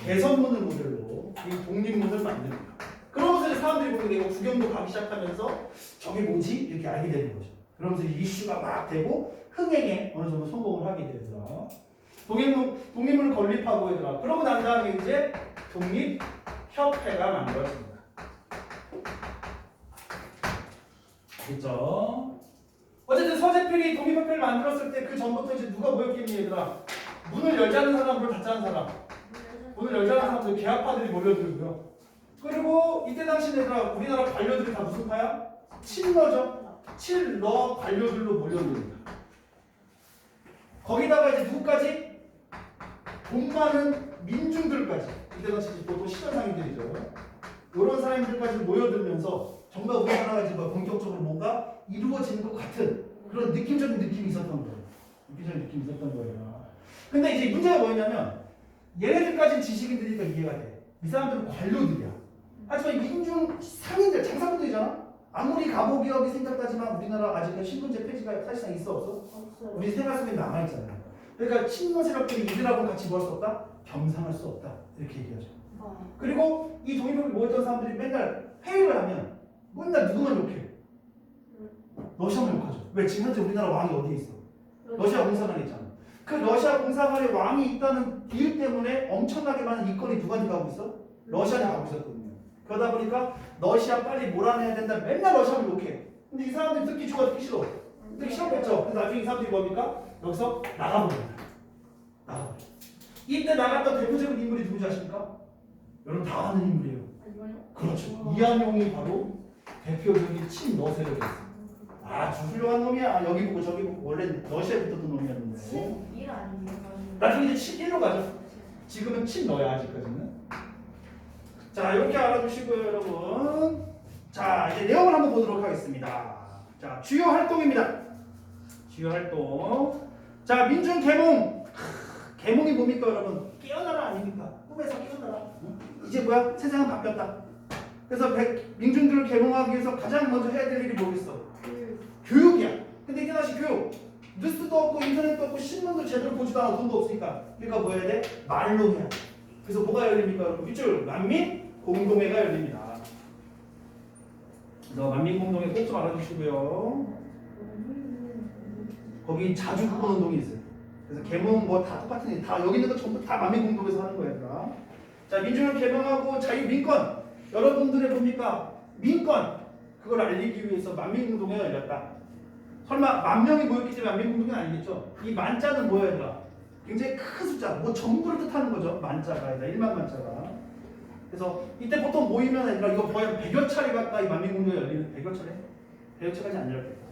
개선문을 모델로 이 독립문을 만듭니다. 그러면서 이제 사람들이 보게 되고 구경도 가기 시작하면서 저게 뭐지? 이렇게 알게 되는 거죠. 그러면서 이슈가 막 되고 흥행에 어느 정도 성공을 하게 되더라. 독립문을 건립하고 얘들아. 그러고 난 다음에 이제 독립협회가 만들어집니다. 그렇죠? 어쨌든 서재필이 독립협회를 만들었을 때 그 전부터 이제 누가 모였겠니 얘들아? 문을 열자는 사람, 문을 닫자는 사람. 문을 열자는 사람들 계약파들이 몰려들고요. 그리고 이때 당시 얘들아 우리나라 관료들이 다 무슨 파야? 친러죠. 친러 관료들로 몰려듭니다. 거기다가 이제 누구까지? 돈 많은 민중들까지. 이때 당시 보통 시장상인들이죠. 이런 사람들까지 모여들면서 정말 우리나라가 지금 본격적으로 뭔가 이루어지는 것 같은 그런 느낌적인 느낌이 있었던 거예요. 느낌적인 느낌이 있었던 거예요. 근데 이제 문제가 뭐였냐면 얘네들까지는 지식인들이니까 이해가 돼. 이 사람들은 관료들이야. 하지만 민중 상인들, 장사꾼들이잖아. 아무리 가보기업이 생겼다지만 우리나라 아직은 신분제 폐지가 사실상 있어 없어? 없어요. 우리 생활 속에 남아있잖아요. 그러니까 친노 세력들이 이들하고는 같이 뭐 할 수 없다? 겸상할 수 없다. 이렇게 얘기하죠. 그리고 이 독립협회에 모였던 사람들이 맨날 회의를 하면 맨날 누구만 욕해? 러시아만 욕하죠. 왜? 지금 현재 우리나라 왕이 어디에 있어? 러시아 공사관에 있잖아. 그 러시아 공사관에 왕이 있다는 이유 때문에 엄청나게 많은 이권이 누구한테 가고 있어? 러시아한테 가고 있었거든요. 그러다 보니까 러시아 빨리 몰아내야 된다. 맨날 러시아를 욕해. 근데 이 사람들이 듣기 좋아, 듣기 싫어. 듣기 싫었겠죠. 그래서 나중에 이 사람들이 뭡니까? 여기서 나가버립니다. 나가버려. 이때 나갔던 대표적인 인물이 누구지 아십니까? 여러분 다 아는 인물이에요. 그렇죠. 이한용이 바로 대표적인 친러 세력이었어요. 아주 훌륭한 놈이야. 여기 보고 저기 보고 원래 러시아에 붙었던 놈이었는데 일 아니에요? 나중에 이제 친일로 가죠. 지금은 친러야 아직까지는. 자 이렇게 알아두시고요 여러분. 자 이제 내용을 한번 보도록 하겠습니다. 자 주요 활동입니다. 주요 활동. 자 민중 계몽. 계몽이 뭡니까 여러분? 깨어나라 아닙니까? 꿈에서 깨어나라. 이제 뭐야? 세상은 바뀌었다. 그래서 민중들을 계몽하기 위해서 가장 먼저 해야 될 일이 뭐겠어? 교육이야. 근데 이때 다시 교육. 뉴스도 없고 인터넷도 없고 신문도 제대로 보지도 않아. 돈도 없으니까. 그러니까 뭐 해야 돼? 말로 해야 돼. 그래서 뭐가 열립니까 여러분? 밑줄 만민 공동회가 열립니다. 그래서 만민 공동회 꼭 좀 알아두시고요. 거기 자주 구분 운동이 있어요. 그래서 계몽 뭐 다 똑같은 일. 다 여기 있는 거 전부 다 만민 공동회에서 하는 거예요. 자 민중을 계몽하고 자유 민권. 여러분들의 뭡니까? 민권. 그걸 알리기 위해서 만민공동회가 열렸다. 설마 만 명이 모였기 때문에 만민공동회는 아니겠죠? 이 만자는 뭐야 얘들아? 굉장히 큰 숫자, 뭐 전부를 뜻하는 거죠. 만자가 아니라 1만 만자가. 그래서 이때 보통 모이면 얘들아 이거 거의 100여 차례 가까이 만민공동회 열리는 100여 차례? 100여 차례까지 안 열렸겠다.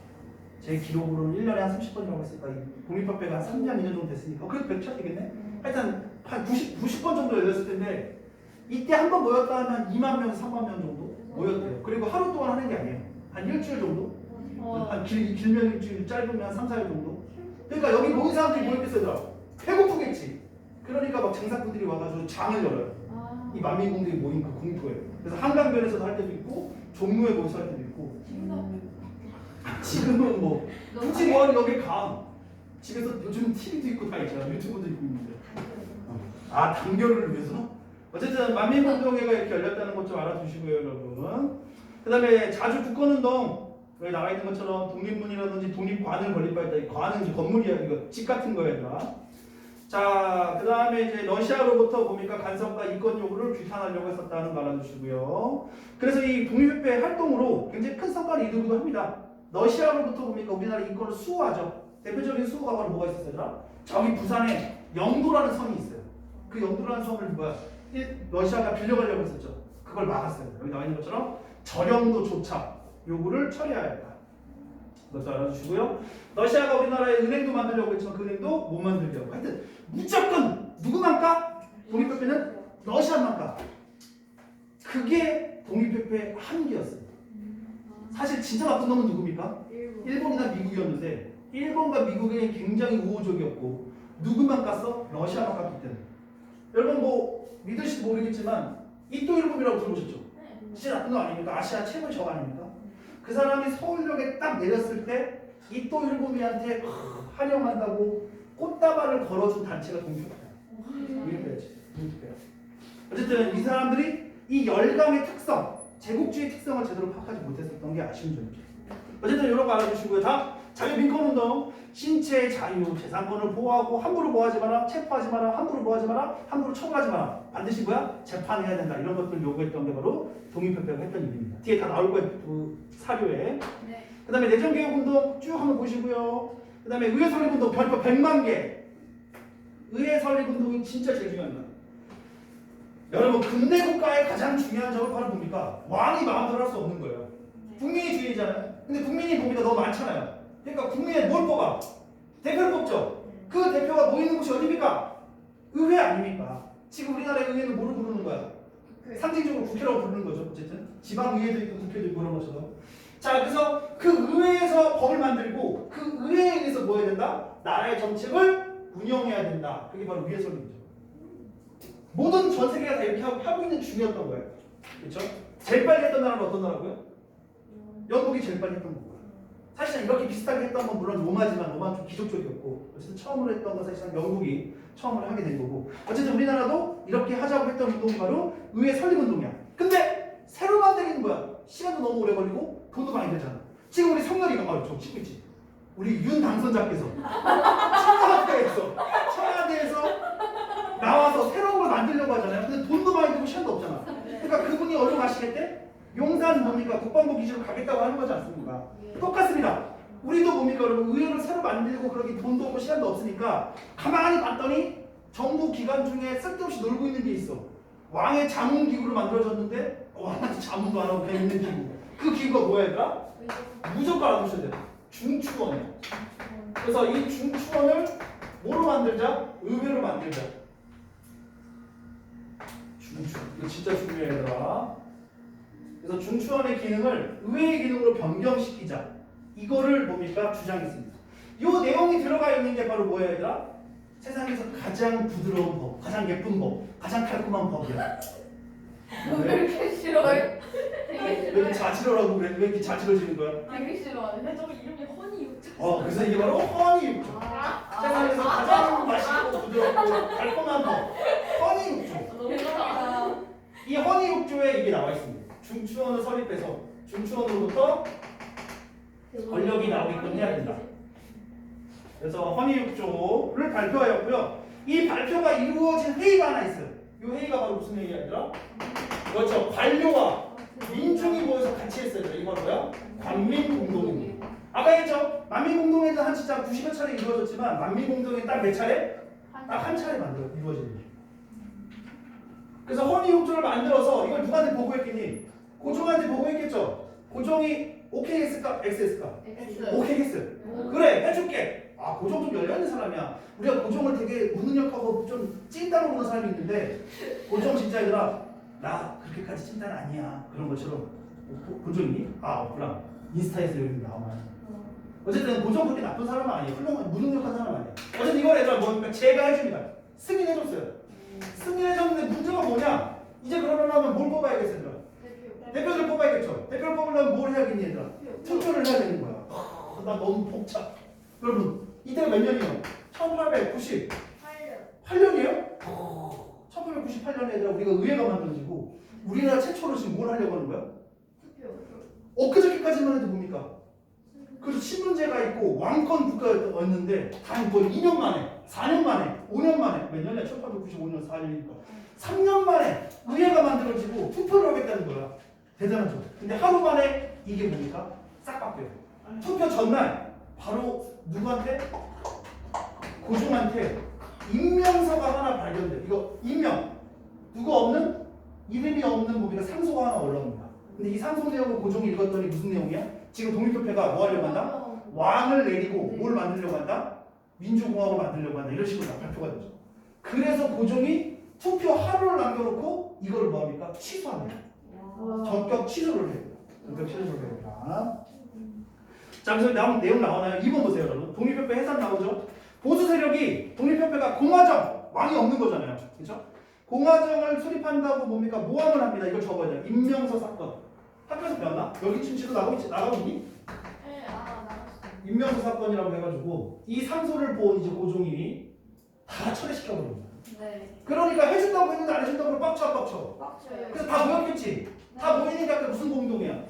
제 기록으로는 1년에 한 30번이라고 했으니까 이 독립협회가 한 3년, 2년 정도 됐으니까 그래도 100차 되겠네? 하여튼 한 90번 정도 열렸을 텐데 이때 한 번 모였다 하면 2만 명, 3만 명 정도 모였대요. 그리고 하루 동안 하는 게 아니에요. 한 일주일 정도? 한 길면 일주일, 짧으면 한 3, 4일 정도? 그러니까 여기 모인 사람들이 모였겠어 얘들아. 배고프겠지. 그러니까 막 장사꾼들이 와가지고 장을 열어요. 이 만민공동이 모인 그 공터에. 그래서 한강변에서도 할 때도 있고 종로에 모여서 할 때도 있고 지금은 뭐 굳이 뭐하는 여기 가. 집에서 요즘 TV도 있고 다 있잖아. 유튜브도 있고 있는데. 아 단결을 위해서? 어쨌든 만민공동회가 이렇게 열렸다는 것 좀 알아두시고요 여러분. 그 다음에 자주 국권운동 여기 나와 있는 것처럼 독립문이라든지 독립관을 건립 바했다. 이 관은 이제 건물이야. 이거 집 같은 거야. 자, 그 다음에 이제 러시아로부터 뭡니까 간섭과 이권 요구를 규탄하려고 했었다는 걸 알아두시고요. 그래서 이 독립협회 활동으로 굉장히 큰 성과를 이루기도 합니다. 러시아로부터 뭡니까 우리나라 인권을 수호하죠. 대표적인 수호가 바로 뭐가 있었어요? 저기 부산에 영도라는 섬이 있어요. 그 영도라는 섬을 러시아가 빌려가려고 했었죠. 그걸 막았어요. 여기 나와 있는 것처럼 저령도 조차 요구를 처리해야 했다. 그것도 알아주시고요. 러시아가 우리나라에 은행도 만들려고 했지만 그 은행도 못 만들게 하고 하여튼 무조건 누구만 까? 독립협회는 러시아만 까. 그게 독립협회의 한계였어요. 사실 진짜 나쁜 놈은 누굽니까? 일본이나 미국이었는데 일본과 미국이 굉장히 우호적이었고 누구만 깠어? 러시아만 깠기 때문에. 여러분 뭐 믿으실지 모르겠지만 이토 일본이라고 들어보셨죠? 진짜 나쁜 거 아닙니까? 아시아 최고의 적 아닙니까? 그 사람이 서울역에 딱 내렸을 때 이토 일본이한테 환영한다고 꽃다발을 걸어준 단체가 독립협회야. 독립협회지. 어쨌든 이 사람들이 이 열강의 특성, 제국주의 특성을 제대로 파악하지 못했었던 게 아쉬운 점이죠. 어쨌든 이런 거 알아주시고요. 다음 자유민권운동, 신체의 자유, 재산권을 보호하고 함부로 보호하지 마라, 체포하지 마라, 함부로 보호하지 마라, 함부로 처벌하지 마라. 반드시 뭐야? 재판해야 된다. 이런 것들 요구했던 게 바로 독립협회가 했던 일입니다. 뒤에 다 나올 거예요. 그 사료에. 네. 그 다음에 내정개혁운동 쭉 한번 보시고요. 그 다음에 의회설립운동 별표 100만 개. 의회설립운동이 진짜 제일 중요합니다. 여러분 근대 국가의 가장 중요한 점은 바로 뭡니까? 왕이 마음대로 할 수 없는 거예요. 국민이 주인이잖아요. 근데 국민이 뭡니까? 너무 많잖아요. 그러니까 국민에 뭘 뽑아? 대표를 뽑죠. 그 대표가 모이는 곳이 어디입니까? 의회 아닙니까? 지금 우리나라의 의회는 뭐로 부르는 거야? 상징적으로 국회라고 부르는 거죠. 어쨌든 지방의회도 있고 국회도 있고 그런 것처럼. 자, 그래서 그 의회에서 법을 만들고 그 의회에 의해서 뭐 해야 된다? 나라의 정책을 운영해야 된다. 그게 바로 의회 설립이죠. 모든 전 세계가 다 이렇게 하고 있는 중이었던 거예요. 그렇죠? 제일 빨리 했던 나라는 어떤 나라고요? 영국이 제일 빨리 했던 거고요. 사실은 이렇게 비슷하게 했던 건 물론 로마지만 로마는 좀 기독적이었고 어쨌든 처음으로 했던 건 사실상 영국이 처음으로 하게 된 거고 어쨌든 우리나라도 이렇게 하자고 했던 운동이 바로 의회 설립운동이야. 근데 새로 만들기는 뭐야? 시간도 너무 오래 걸리고 돈도 많이 들잖아. 지금 우리 성렬이가 저 치고 있지. 우리 윤 당선자께서 청와대에서 나와서 새로운 걸 만들려고 하잖아요. 근데 돈도 많이 들고 시간도 없잖아. 그러니까 그분이 어디로 가시겠대? 용산 뭡니까? 국방부 기지로 가겠다고 하는 거지 않습니까? 똑같습니다. 우리도 뭡니까? 여러분 의회를 새로 만들고 그러기 돈도 없고 시간도 없으니까 가만히 봤더니 정부 기관 중에 쓸데없이 놀고 있는 게 있어. 왕의 자문 기구로 만들어졌는데 왕한테 자문도 안 하고 그냥 있는 기구. 그 기구가 뭐야 얘들아? 무조건 알아두셔야 돼요. 중추원이야. 그래서 이 중추원을 뭐로 만들자? 의회로 만들자. 중추원. 이거 진짜 중요해 얘들아. 그래서 중추원의 기능을 의회의 기능으로 변경시키자. 이거를 뭡니까? 주장했습니다. 이 내용이 들어가 있는 게 바로 뭐예요 얘들아? 세상에서 가장 부드러운 법, 가장 예쁜 법, 가장 달콤한 법이야. 왜 이렇게 싫어요? 왜 이렇게 자지러라고 그래? 왜 이렇게 자지러지는 거야? 되게 싫어하네. 저거 이름이 허니육자. 그래서 이게 바로 허니육조. 세상에서 가장 맛있고 부드럽고 달콤한 법, 허니육조. 너무 좋다. 이 허니육조에 이게 나와 있습니다. 중추원을 설립해서 중추원으로부터 권력이 나오게끔 해야 된다. 그래서 허니육조를 발표하였고요. 이 발표가 이루어진 회의가 하나 있어요. 이 회의가 바로 무슨 회의야? 그렇죠. 관료와 민중이 모여서 같이 했어요. 이거 뭐야? 관민공동입니다. 아까 했죠? 만민공동회는 한 진짜 90여 차례 이루어졌지만 만민공동회 딱 몇 차례? 딱 한 차례 이루어지는 거예요. 그래서 허니욕조를 만들어서 이걸 누구한테 보고했겠니? 고종한테 보고했겠죠. 고종이 오케이 했을까? X 했을까? 오케이 했어요. 그래 해줄게. 아 고종 좀 열려있는 사람이야. 우리가 고종을 되게 무능력하고 좀 찐따로 보는 사람이 있는데 고종 진짜 얘들아 나 그렇게까지 찐따는 아니야. 그런 것처럼 고종이 없구나. 인스타에서 여기 나오면 어쨌든 고종 그렇게 나쁜 사람은 아니에요. 훌륭한 무능력한 사람은 아니에요. 어쨌든 이걸 얘들아 뭡니까? 제가 해줍니다. 승인해줬어요. 승인해줬는데 문제가 뭐냐? 이제 그러려면 뭘 뽑아야겠어 얘들아? 대표를 뽑아야겠죠. 대표를 뽑으려면 뭘 해야겠니 얘들아? 투표를 해야 되는 거야. 나 너무 복잡. 여러분 이때가 몇 년이에요? 1898년이에요? 1898년에 얘들아 우리가 의회가 만들어지고 우리나라 최초로 지금 뭘 하려고 하는 거야? 엊그저께까지만 해도 뭡니까? 그 신문제가 있고 왕권 국가였는데 단 거의 2년 만에, 4년 만에, 5년 만에 몇 년이야? 1895년 4년이니까 3년 만에 의회가 만들어지고 투표를 하겠다는 거야. 대단하죠. 근데 하루 만에 이게 뭡니까? 싹 바뀌어요. 투표 전날 바로 누구한테? 고종한테 임명서가 하나 발견돼. 이거 임명 누구 없는? 이름이 없는 뭡니까? 상소가 하나 올라옵니다. 근데 이 상소 내용을 고종이 읽었더니 무슨 내용이야? 지금 독립협회가 뭐 하려고 한다? 왕을 내리고 뭘 만들려고 한다? 민주공화국을 만들려고 한다. 이런 식으로 다 발표가 되죠. 그래서 고종이 투표 하루를 남겨놓고 이거를 뭐합니까? 취소합니다. 전격 취소를 해요. 전격 취소를 해요. 자, 그래서 내용 나오나요? 2번 보세요, 여러분. 독립협회 해산 나오죠? 보수 세력이 독립협회가 공화정, 왕이 없는 거잖아요. 그렇죠? 공화정을 수립한다고 뭡니까? 모함을 합니다. 이걸 적어야 돼요. 임명서 사건. 학교에서 배웠나? 여기 춤치도 나가고 있니? 임명서 사건이라고 해가지고 이 상소를 본 이제 고종이 다 철회시켜버립니다. 그러니까 해준다고 했는데 안 해준다고 빡쳐. 그래서 다 모였겠지. 다 모이니까 무슨 공동이야?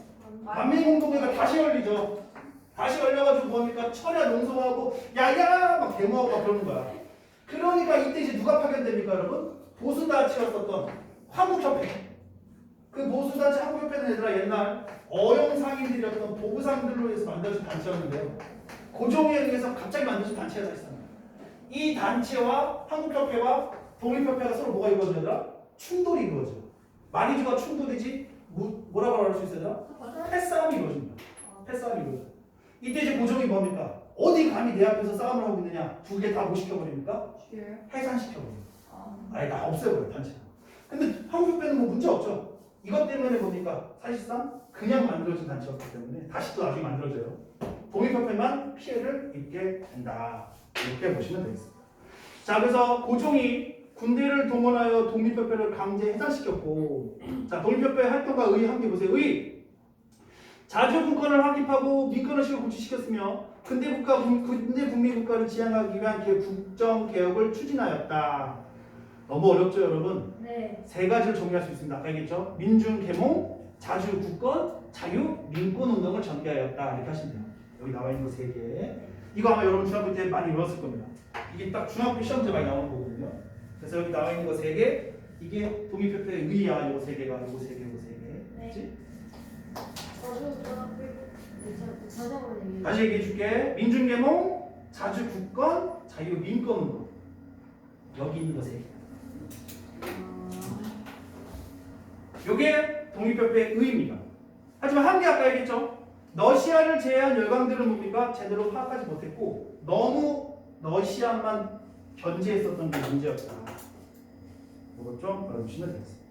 만민공동회가 다시 열리죠. 다시 열려가지고 뭡니까? 철야 농성하고 야야 막 데모하고 막 그러는 거야. 그러니까 이때 이제 누가 파견됩니까, 여러분? 보수단체였었던 한국협회. 그 보수단체 한국협회는 얘들아 옛날 어영상인들이었던 보부상들로 해서 만들어진 단체였는데요. 고종에 의해서 갑자기 만들어진 단체가 있습니다. 이 단체와 한국협회와 독립협회가 서로 뭐가 이루어져야 충돌이 이루어져. 마리주가 충돌이지 뭐라고 말할 수 있어요? 패싸움이 이루어집니다. 패싸움이 이루어져. 이때 이제 고종이 뭡니까? 어디 감히 내 앞에서 싸움을 하고 있느냐? 두 개 다 뭐 시켜버립니까? 해산시켜버립니다. 아예 다 없애버려요, 단체가. 근데 한국협회는 뭐 문제 없죠. 이것 때문에 뭡니까? 사실상 그냥 만들어진 단체였기 때문에 다시 또 나중에 만들어져요. 독립협회만 피해를 입게 된다. 이렇게 보시면 되겠습니다. 자, 그래서 고종이 군대를 동원하여 독립협회를 강제 해산시켰고, 자, 독립협회 활동과 의 함께 보세요. 의 자주 군권을 확립하고 민권의식을 구축시켰으며 근대 국민국가를 지향하기 위한 국정 개혁을 추진하였다. 너무 어렵죠, 여러분? 네. 세 가지를 정리할 수 있습니다. 아까 얘기했죠? 민중 계몽, 자주 국권, 자유, 민권 운동을 전개하였다. 이렇게 하시면 돼요. 여기 나와 있는 거 세 개. 이거 아마 여러분 중학교 때 많이 외웠을 겁니다. 이게 딱 중학교 시험 때 많이 나오는 거거든요. 그래서 여기 나와 있는 거 세 개, 이게 독립협회의 의야. 요거 세 개가, 요거 세 개, 요거 세 개. 그렇지? 다시 얘기해 줄게. 민중 계몽, 자주 국권, 자유, 민권 운동. 여기 있는 거 세 개. 요게 독립협회의 의입니다. 하지만 한 개 아까 얘기했죠. 러시아를 제외한 열강들은 뭡니까? 제대로 파악하지 못했고 너무 러시아만 견제했었던 게 문제였다. 이것 좀 알아주시면 되겠습니다.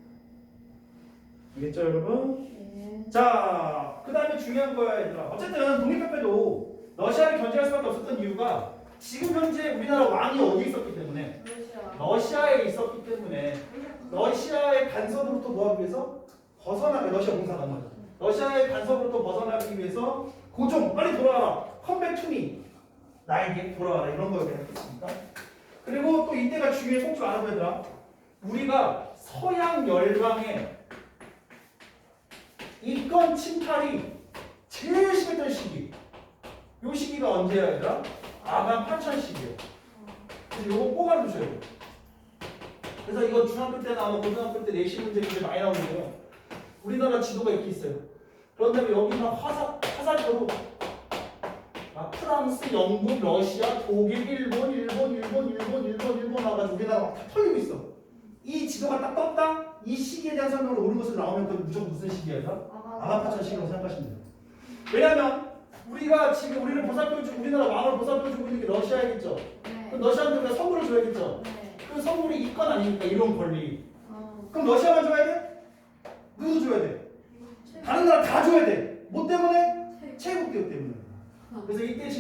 알겠죠, 여러분? 네. 자, 그 다음에 중요한 거야, 얘들아. 어쨌든 독립협회도 러시아를 견제할 수밖에 없었던 이유가 지금 현재 우리나라 왕이 어디 있었기 때문에 러시아에 있었기 때문에 러시아의 간섭으로부터 뭐하기 위해서 벗어나기 러시아 공사가 맞아. 러시아의 간섭으로부터 벗어나기 위해서 고종 빨리 돌아와라. 컴백 투미 나에게 돌아와라. 이런 걸 했습니다. 그리고 또 이때가 중요해. 꼭 좀 알아봐야 되라. 우리가 서양 열강의 인권 침탈이 제일 심했던 시기. 요 시기가 언제야, 얘들아? 아간 8000시기예요. 그래서 요거 꼭 알아두셔야 돼요. 그래서 이거 중학교 때나 아마 고등학교 때 내신 문제 굉장히 많이 나오는데요. 우리나라 지도가 이렇게 있어요. 그런 다음에 여기만 화살표로 프랑스, 영국, 러시아, 독일, 일본 나가지고 우리나라 막 다 털리고 있어. 이 지도가 딱 떴다? 이 시기에 대한 설명으로 옳은 것으로 나오면 그건 무조건 무슨 시기예요? 아가파천 시기라고 생각하시면 돼요. 왜냐면 우리가 지금 우리를 보살펴주고 우리나라 왕을 보살펴주고 있는 게 러시아겠죠. 네. 그럼 러시아한테 우리가 선물을 줘야겠죠. 네. 그 선물이 이권 아니니까 이런 권리. 그럼 러시아만 줘야 돼? 누구 줘야 돼? 다른 나라 다 줘야 돼. 뭐 때문에? 체국 기업 때문에. 그래서 이때